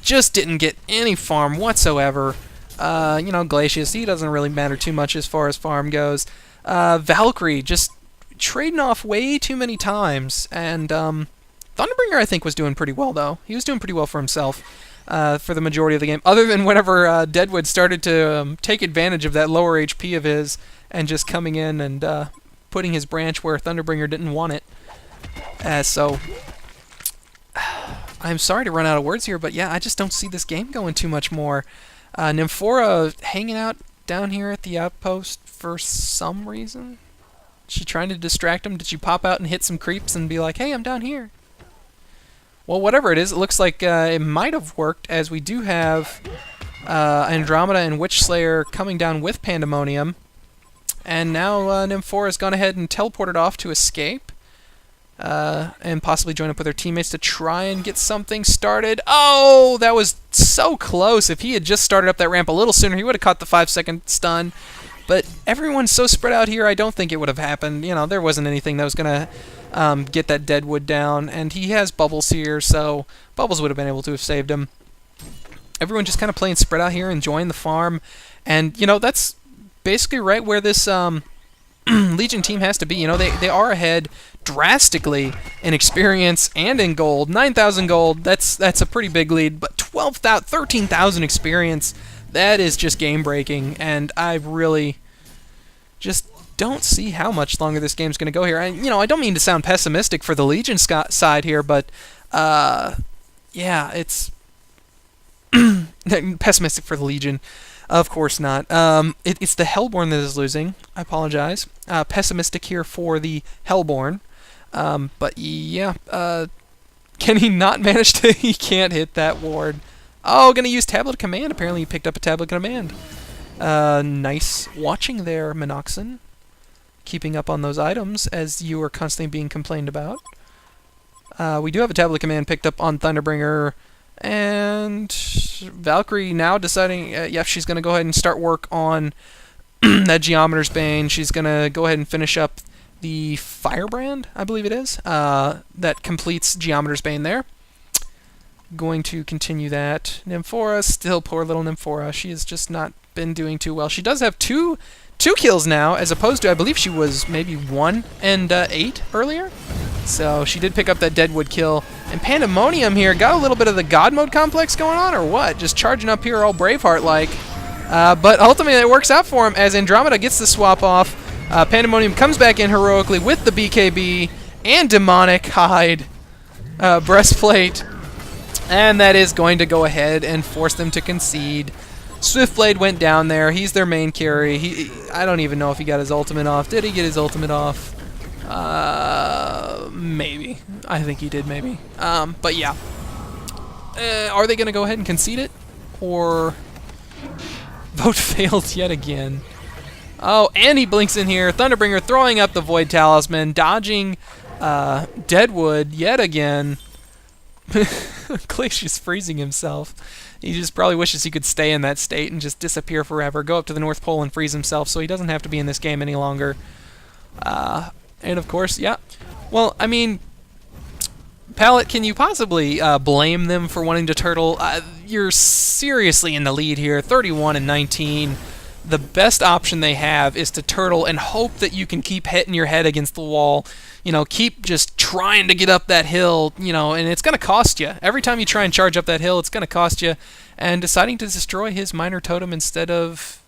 just didn't get any farm whatsoever. You know, Glacius, he doesn't really matter too much as far as farm goes. Valkyrie just trading off way too many times, and Thunderbringer I think was doing pretty well though. He was doing pretty well for himself for the majority of the game, other than whenever Deadwood started to take advantage of that lower HP of his and just coming in and putting his branch where Thunderbringer didn't want it. So I'm sorry to run out of words here, but yeah, I just don't see this game going too much more. Nymphora hanging out down here at the outpost for some reason. Is she trying to distract him? Did she pop out and hit some creeps and be like, hey, I'm down here? Well, whatever it is, it looks like it might have worked, as we do have Andromeda and Witchslayer coming down with Pandemonium. And now Nymphora has gone ahead and teleported off to escape. And possibly join up with her teammates to try and get something started. Oh, that was so close. If he had just started up that ramp a little sooner, he would have caught the 5-second stun. But everyone's so spread out here, I don't think it would have happened. You know, there wasn't anything that was going to get that Deadwood down. And he has Bubbles here, so Bubbles would have been able to have saved him. Everyone just kind of playing spread out here, enjoying the farm. And, you know, that's basically right where this Legion team has to be. You know, they are ahead drastically in experience and in gold. 9,000 gold, that's a pretty big lead, but 13,000 experience, that is just game-breaking, and I really just don't see how much longer this game's going to go here. And, you know, I don't mean to sound pessimistic for the Legion side here, but, yeah, it's pessimistic for the Legion. Of course not. It's the Hellborn that is losing. I apologize. Pessimistic here for the Hellborn. But yeah, can he not manage to? He can't hit that ward. Oh, gonna use Tablet Command. Apparently he picked up a Tablet Command. Nice watching there, Minoxen. Keeping up on those items as you are constantly being complained about. We do have a Tablet Command picked up on Thunderbringer. And Valkyrie now deciding, yeah, she's going to go ahead and start work on that Geometer's Bane. She's going to go ahead and finish up the Firebrand, I believe it is, that completes Geometer's Bane there. Going to continue that. Nymphora, still poor little Nymphora. She has just not been doing too well. She does have two kills now, as opposed to, I believe she was maybe 1 and 8 earlier. So she did pick up that Deadwood kill. And Pandemonium here got a little bit of the God Mode complex going on, or what? Just charging up here all Braveheart-like. But ultimately it works out for him as Andromeda gets the swap off. Pandemonium comes back in heroically with the BKB and Demonic Hide breastplate. And that is going to go ahead and force them to concede. Swiftblade went down there. He's their main carry. I don't even know if he got his ultimate off. Did he get his ultimate off? Maybe. I think he did, maybe. But yeah. Are they going to go ahead and concede it? Or vote failed yet again? Oh, and he blinks in here. Thunderbringer throwing up the Void Talisman, dodging Deadwood yet again. Glacius freezing himself. He just probably wishes he could stay in that state and just disappear forever. Go up to the North Pole and freeze himself so he doesn't have to be in this game any longer. And of course, yeah. Well, I mean, Pallet, can you possibly blame them for wanting to turtle? You're seriously in the lead here, 31 and 19. The best option they have is to turtle and hope that you can keep hitting your head against the wall. You know, keep just trying to get up that hill, you know, and it's going to cost you. Every time you try and charge up that hill, it's going to cost you. And deciding to destroy his Minor Totem instead of...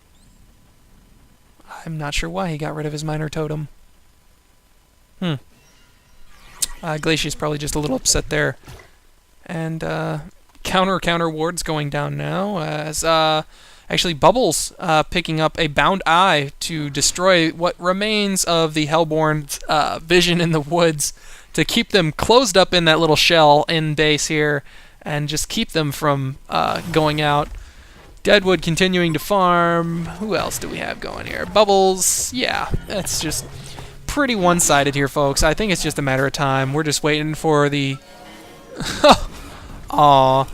I'm not sure why he got rid of his Minor Totem. Glacier's probably just a little upset there. And counter ward's going down now as actually Bubbles picking up a Bound Eye to destroy what remains of the Hellborn's vision in the woods, to keep them closed up in that little shell in base here and just keep them from going out. Deadwood continuing to farm. Who else do we have going here? Bubbles. Yeah, that's just pretty one-sided here, folks. I think it's just a matter of time. We're just waiting for the... Aw.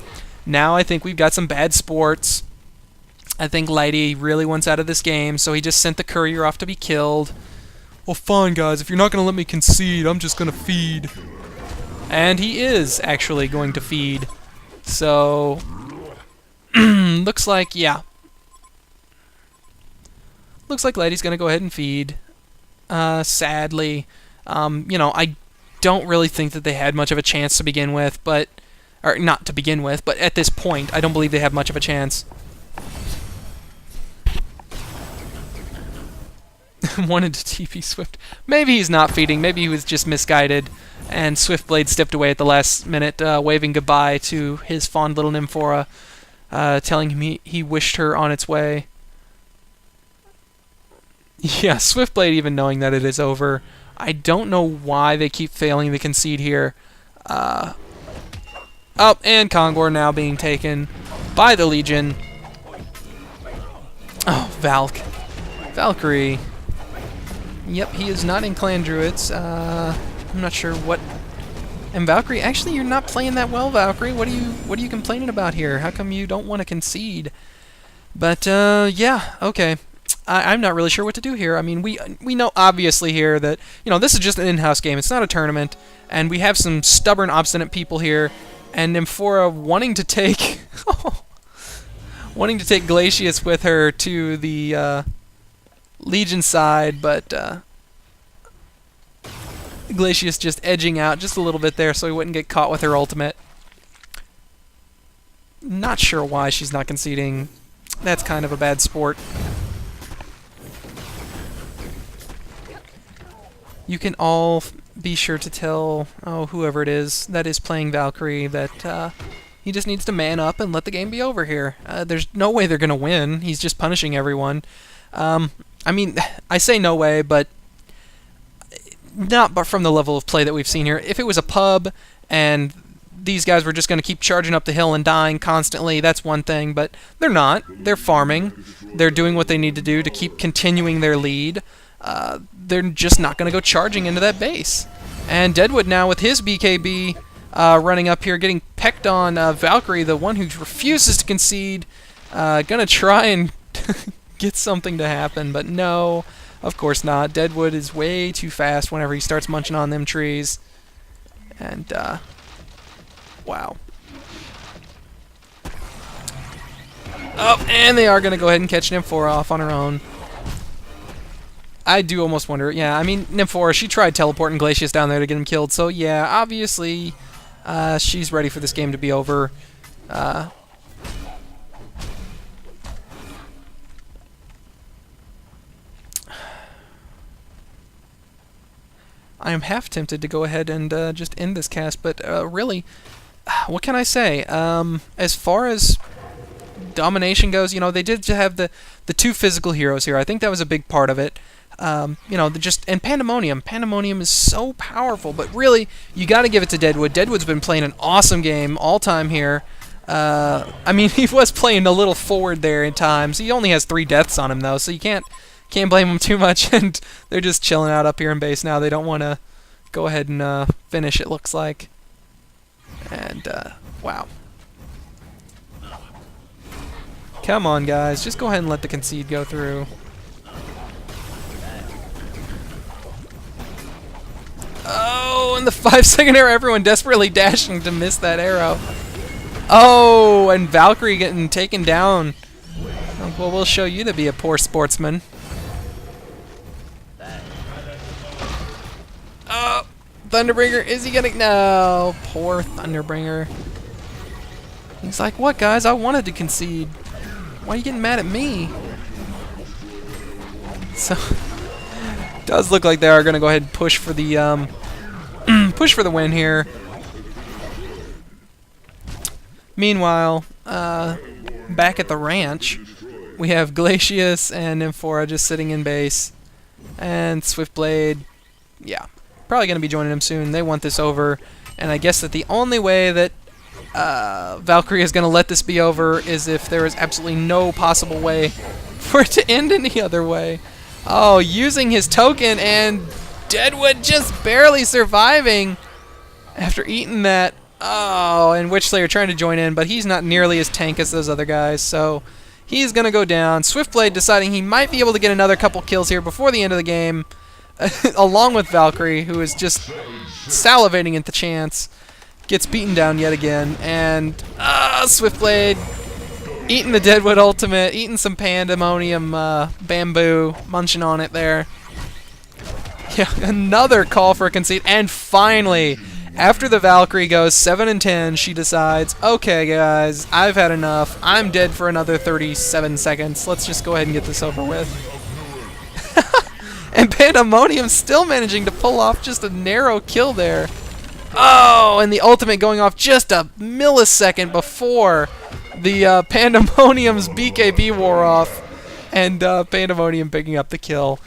Now I think we've got some bad sports. I think Lighty really wants out of this game, so he just sent the courier off to be killed. Well, fine, guys. If you're not going to let me concede, I'm just going to feed. And he is actually going to feed. So, Looks like, yeah. Looks like Lady's gonna go ahead and feed. Sadly, you know, I don't really think that they had much of a chance to begin with, but... Or, not to begin with, but at this point, I don't believe they have much of a chance. Wanted to TP Swift. Maybe he's not feeding. Maybe he was just misguided. And Swiftblade stepped away at the last minute, waving goodbye to his fond little Nymphora, telling him he wished her on its way. Yeah, Swiftblade even knowing that it is over. I don't know why they keep failing to concede here. Oh, and Kongor now being taken by the Legion. Oh, Valkyrie. Yep, he is not in Clan Druids. I'm not sure what... And Valkyrie, actually, you're not playing that well, Valkyrie. What are you complaining about here? How come you don't want to concede? But yeah, okay. I'm not really sure what to do here. I mean, we know obviously here that, you know, this is just an in-house game. It's not a tournament, and we have some stubborn, obstinate people here, and Nymphora wanting to take Glacius with her to the Legion side, but Glacius just edging out just a little bit there so he wouldn't get caught with her ultimate. Not sure why she's not conceding. That's kind of a bad sport. You can all be sure to tell, whoever it is that is playing Valkyrie that he just needs to man up and let the game be over here. There's no way they're going to win. He's just punishing everyone. I mean, I say no way, but not from the level of play that we've seen here. If it was a pub and these guys were just going to keep charging up the hill and dying constantly, that's one thing, but they're not. They're farming. They're doing what they need to do to keep continuing their lead. They're just not going to go charging into that base. And Deadwood now with his BKB running up here, getting pecked on. Valkyrie, the one who refuses to concede, gonna try and get something to happen, but no, of course not. Deadwood is way too fast whenever he starts munching on them trees. And, wow. Oh, and they are going to go ahead and catch Nymphora off on her own. I do almost wonder, yeah, I mean, Nymphora, she tried teleporting Glacius down there to get him killed, so yeah, obviously, she's ready for this game to be over. I am half tempted to go ahead and just end this cast, but really, what can I say? As far as domination goes, you know, they did have the two physical heroes here. I think that was a big part of it. You know, and Pandemonium. Pandemonium is so powerful, but really, you got to give it to Deadwood. Deadwood's been playing an awesome game all time here. I mean, he was playing a little forward there in times. He only has 3 deaths on him, though, so you can't blame him too much, and they're just chilling out up here in base now. They don't want to go ahead and finish, it looks like. And, wow. Come on, guys. Just go ahead and let the concede go through. Oh, and the 5-second arrow. Everyone desperately dashing to miss that arrow. Oh, and Valkyrie getting taken down. Well, we'll show you to be a poor sportsman. Oh, Thunderbringer, is he gonna... No, poor Thunderbringer. He's like, what, guys? I wanted to concede. Why are you getting mad at me? So, does look like they are gonna go ahead and push for the win here. Meanwhile, back at the ranch, we have Glacius and Nymphora just sitting in base, and Swiftblade, yeah, probably gonna be joining them soon. They want this over, and I guess that the only way that Valkyrie is going to let this be over is if there is absolutely no possible way for it to end any other way. Oh, using his token, and Deadwood just barely surviving after eating that. Oh, and Witchslayer trying to join in, but he's not nearly as tank as those other guys, so he's going to go down. Swiftblade deciding he might be able to get another couple kills here before the end of the game, along with Valkyrie, who is just salivating at the chance. Gets beaten down yet again, and Swiftblade Eating the Deadwood ultimate, eating some pandemonium bamboo, munching on it there. Yeah, another call for a concede, and finally, after the Valkyrie goes 7 and 10, she decides, okay guys, I've had enough. I'm dead for another 37 seconds. Let's just go ahead and get this over with. And Pandemonium still managing to pull off just a narrow kill there. Oh, and the ultimate going off just a millisecond before the Pandemonium's BKB wore off, and Pandemonium picking up the kill.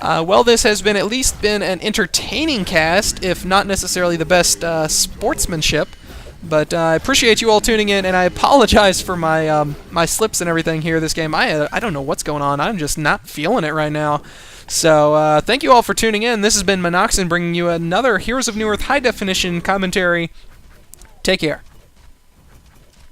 Well, this has been at least been an entertaining cast, if not necessarily the best sportsmanship. But I appreciate you all tuning in, and I apologize for my my slips and everything here this game. I don't know what's going on. I'm just not feeling it right now. So thank you all for tuning in. This has been Minoxen bringing you another Heroes of Newerth high-definition commentary. Take care.